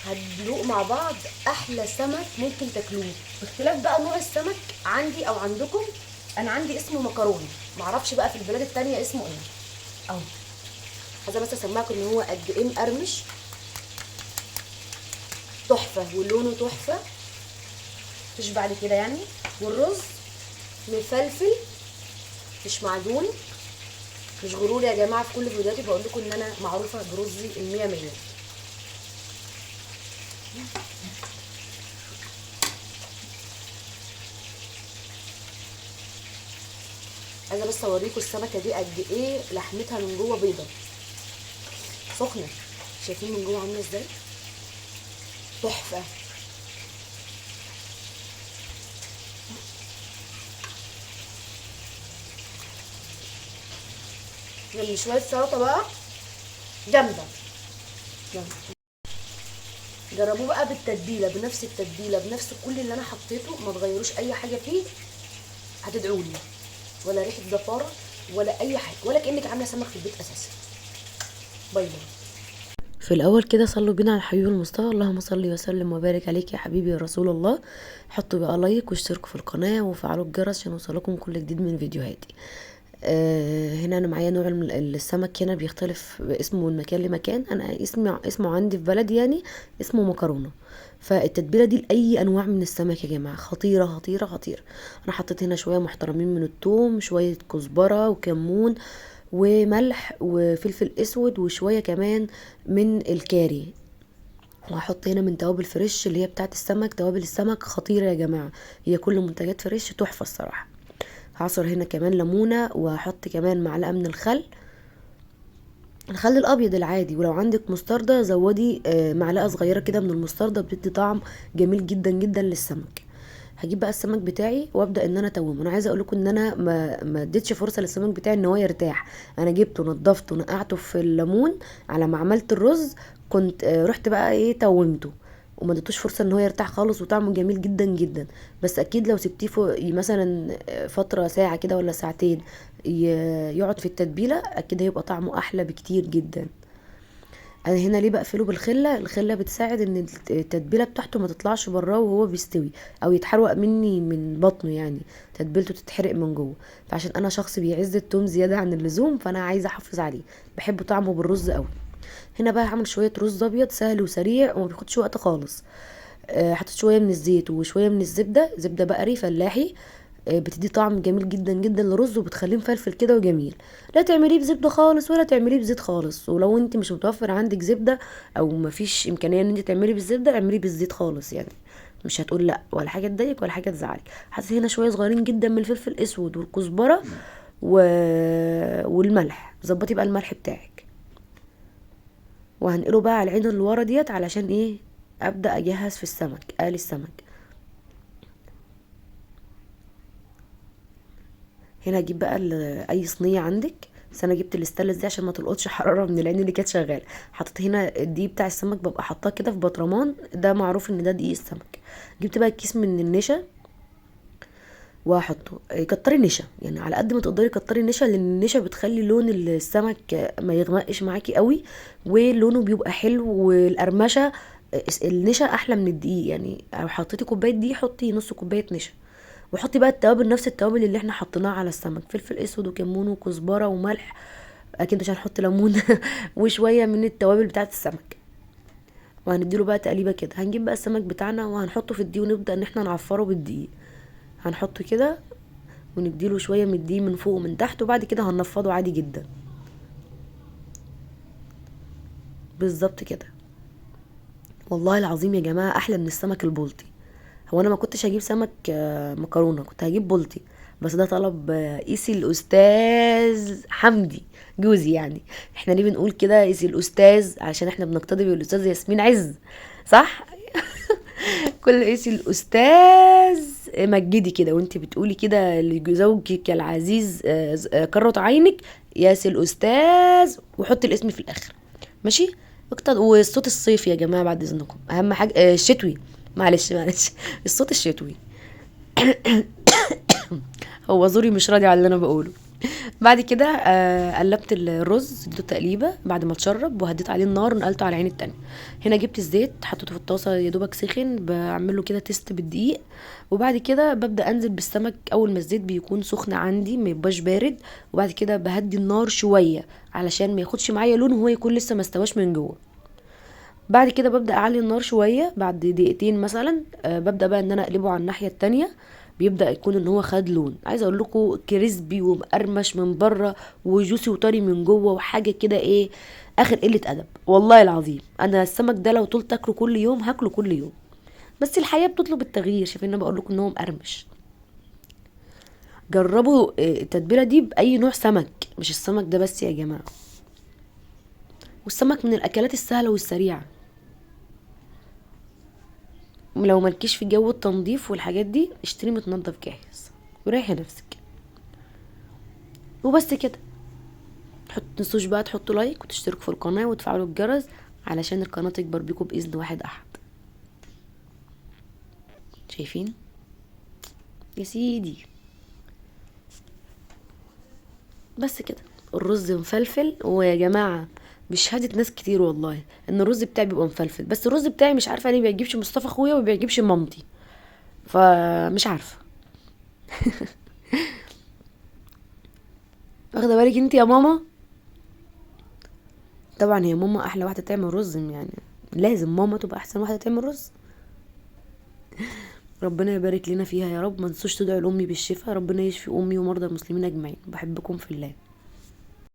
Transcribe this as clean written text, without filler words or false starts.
هتدوق مع بعض احلى سمك ممكن تاكلوه، باختلاف بقى نوع السمك عندي او عندكم. انا عندي اسمه مكرونه، معرفش بقى في البلاد التانية اسمه ايه. اهو عايزه بس اسمعكم ان هو قد ايه مقرمش، تحفه ولونه تحفه، مفيش بعد كده يعني. والرز مفلفل مش معجون. مش غرور يا جماعه، في كل فيديوهاتي بقول لكم ان انا معروفه برزي المية مية. عايزه بس اوريكم السمكه دي قد ايه لحمتها من جوه بيضه سخنه، شايفين من جوه عامله ازاي؟ تحفه. يعني شويه سلطه بقى جامده جامده. جربوه بقى بالتتبيله، بنفس التتبيله، بنفس كل اللي انا حطيته، ما تغيروش اي حاجه فيه. هتدعولي، ولا ريحه زفاره ولا اي حاجه، ولا كانك عامله سمك في البيت اساسا. باي باي. في الاول كده صلوا بينا على الحبيب المصطفى، اللهم صل وسلم وبارك عليك يا حبيبي يا رسول الله. حطوا بقى لايك واشتركوا في القناه وفعلوا الجرس عشان يوصلكم كل جديد من فيديوهاتي. هنا انا معايا نوع السمك هنا بيختلف اسمه من مكان لمكان. انا اسمه عندي في بلدي يعني اسمه مكرونه. فالتتبيله دي لاي انواع من السمك يا جماعه خطيره خطيره خطيره. انا حطيت هنا شويه محترمين من الثوم، شويه كزبره وكمون وملح وفلفل اسود وشويه كمان من الكاري. وهحط هنا من توابل فريش اللي هي بتاعت السمك. توابل السمك خطيره يا جماعه، هي كل منتجات فريش تحفه الصراحه. هعصر هنا كمان ليمونه، وهحط كمان معلقه من الخل الابيض العادي، ولو عندك مستردة زودي معلقه صغيره كده من المستردة، بتدي طعم جميل جدا جدا للسمك. هجيب بقى السمك بتاعي وابدا ان انا اتومه. انا عايزه اقول لكم ان انا ما اديتش فرصه للسمك بتاعي ان هو يرتاح. انا جبته نضفته نقعته في الليمون على ما عملت الرز. كنت رحت بقى ايه تومته، وما اديتوش فرصه ان هو يرتاح خالص، وطعمه جميل جدا جدا. بس اكيد لو سبتيه مثلا فتره ساعه كده ولا ساعتين يقعد في التتبيله، اكيد هيبقى طعمه احلى بكتير جدا. انا هنا ليه بقفله بالخله؟ الخله بتساعد ان التتبيله بتاعته ما تطلعش براه وهو بيستوي، او يتحرق مني من بطنه يعني، تتبيلته تتحرق من جوه. فعشان انا شخص بيعز التوم زياده عن اللزوم، فانا عايزه احافظ عليه، بحب طعمه بالرز قوي. هنا بقى هعمل شويه رز ابيض سهل وسريع وما بياخدش وقت خالص. حطيت شويه من الزيت وشويه من الزبده، زبده بقري فلاحي. بتدي طعم جميل جدا جدا للرز، وبتخليه مفلفل كده وجميل. لا تعمليه بزبده خالص ولا تعمليه بزيت خالص، ولو انت مش متوفر عندك زبده او مفيش امكانيه ان انت تعمليه بالزبده، اعمليه بالزيت خالص يعني. مش هتقول لا، ولا حاجه تضايقك ولا حاجه تزعلك. حطيت هنا شويه صغيرين جدا من الفلفل الاسود والكزبره و... والملح. ظبطي بقى الملح بتاعك. وهنقله بقى على العين اللي ورا ديت، علشان ايه؟ ابدا اجهز في السمك، اقلي السمك. هنا اجيب بقى اي صينيه عندك، بس انا جبت الاستانلس دي عشان ما تلقطش حراره من العين اللي كانت شغاله. حطيت هنا الدقيق بتاع السمك، ببقى حاطاه كده في بطرمان، ده معروف ان ده دقيق السمك. جبت بقى الكيس من النشا وهحطه. كتري نشا يعني على قد ما تقدري، كتري نشا، لان النشا بتخلي لون السمك ما يغمقش معاكي قوي، ولونه بيبقى حلو. والقرمشه النشا احلى من الدقيق يعني. لو حطيتي كوبايه دقيق حطي نص كوبايه نشا. وحطي بقى التوابل، نفس التوابل اللي احنا حطيناها على السمك، فلفل اسود وكمون وكزبره وملح. اكيد مش هنحط ليمون وشويه من التوابل بتاعه السمك. وهنديله بقى تقليبه كده. هنجيب بقى السمك بتاعنا وهنحطه في الدقيق، ونبدا ان احنا نعفره بالدقيق. هنحطه كده ونديله شويه من الدقيق من فوق ومن تحت، وبعد كده هنفضه عادي جدا. بالظبط كده. والله العظيم يا جماعه احلى من السمك البلطي. هو انا ما كنتش هجيب سمك مكرونه، كنت هجيب بلطي، بس ده طلب قيسي الاستاذ حمدي جوزي يعني. احنا ليه بنقول كده قيسي الاستاذ؟ عشان احنا بنقتدي بالاستاذ ياسمين عز، صح؟ كل قيسي الاستاذ مجدي كده، وانت بتقولي كده لزوجك العزيز قرة عينك ياسي الاستاذ، وحطي الاسم في الاخر. ماشي. والصوت الصيفي يا جماعه بعد اذنكم، اهم حاجه الشتوي. معلش معلش، الصوت الشتوي. هو زوري مش راضي على اللي انا بقوله. بعد كده قلبت الرز، اديته تقليبه بعد ما اتشرب، وهديت عليه النار ونقلته على العين التانية. هنا جبت الزيت حطيته في الطاسه يا دوبك سخن، بعمل له كده تيست بالدقيق. وبعد كده ببدا انزل بالسمك اول ما الزيت بيكون سخن عندي ما يبقاش بارد. وبعد كده بهدي النار شويه علشان ما ياخدش معايا لون وهو يكون لسه ما استواش من جوه. بعد كده ببدا اعلي النار شويه بعد دقيقتين مثلا، ببدا بقى ان انا اقلبه على الناحيه التانية. بيبدا يكون ان هو خد لون، عايزه اقول لكم كريسبي ومقرمش من بره وجوسي وطري من جوه وحاجه كده ايه، اخر قله ادب والله العظيم. انا السمك ده لو طولت اكله كل يوم هاكله كل يوم، بس الحياه بتطلب التغيير. شايفين انا بقول لكم ان هو مقرمش. جربوا التتبيله دي باي نوع سمك، مش السمك ده بس يا جماعه. والسمك من الاكلات السهله والسريعه، لو مالكيش في جو التنظيف والحاجات دي اشتري متنضف جاهز وريحي نفسك. وبس كده. تنسوش بقى تحطوا لايك وتشتركوا في القناة وتفعلوا الجرس علشان القناة تكبر بيكم بإذن واحد أحد. شايفين يا سيدي؟ بس كده. الرز مفلفل، ويا جماعة بشهادة ناس كتير والله ان الرز بتاعي بيبقى مفلفل، بس الرز بتاعي مش عارفة ليه بيعجبش مصطفى اخويا وبيعجبش مامتي، فمش عارفة. واخدة بالك انت يا ماما؟ طبعا هي ماما احلى واحدة تعمل رز، يعني لازم ماما تبقى احسن واحدة تعمل رز. ربنا يبارك لنا فيها يا رب. ما تنسوش تدعوا لامي بالشفاء، ربنا يشفي امي ومرضى المسلمين اجمعين. بحبكم في الله.